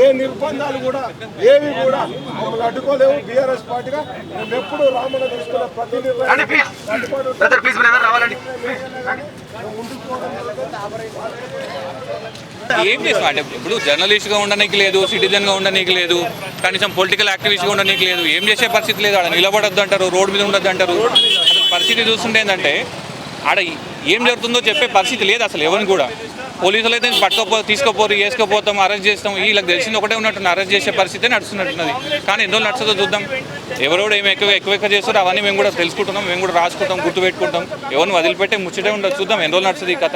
ఏ నిర్బంధాలు కూడా ఏవి కూడా మమ్మల్ని అడ్డుకోలేవు. బీఆర్ఎస్ పార్టీగా మేము ఎప్పుడు రామన్న తీసుకున్న ప్రతి ఏం చేస్తాం అంటే ఇప్పుడు జర్నలిస్ట్గా ఉండడానికి లేదు, సిటిజన్గా ఉండడానికి లేదు, కనీసం పొలిటికల్ యాక్టివిస్ట్గా ఉండడానికి లేదు. ఏం చేసే పరిస్థితి లేదు. ఆడ నిలబడొద్దు అంటారు, రోడ్డు మీద ఉండొద్దు అంటారు. అసలు పరిస్థితి చూస్తుంటే ఏంటంటే ఆడ ఏం జరుగుతుందో చెప్పే పరిస్థితి లేదు అసలు ఎవరిని కూడా. పోలీసులు అయితే తీసుకోపోరు, వేసుకోపోతాం, అరెస్ట్ చేస్తాం. వీళ్ళకి తెలిసింది ఒకటే ఉన్నట్టు అరెస్ట్ చేసే పరిస్థితి నడుస్తున్నట్టున్నది. కానీ ఎన్నో నడుస్తుందో చూద్దాం. ఎవరోడు ఏమి ఎక్కువ చేస్తారో అవన్నీ మేము కూడా తెలుసుకుంటున్నాం, మేము కూడా రాసుకుంటాం, గుర్తుపెట్టుకుంటాం. ఎవరిని వదిలిపెట్టే ముచ్చటే ఉండదు. చూద్దాం ఎన్ని రోజులు నడుస్తుంది ఈ కథ.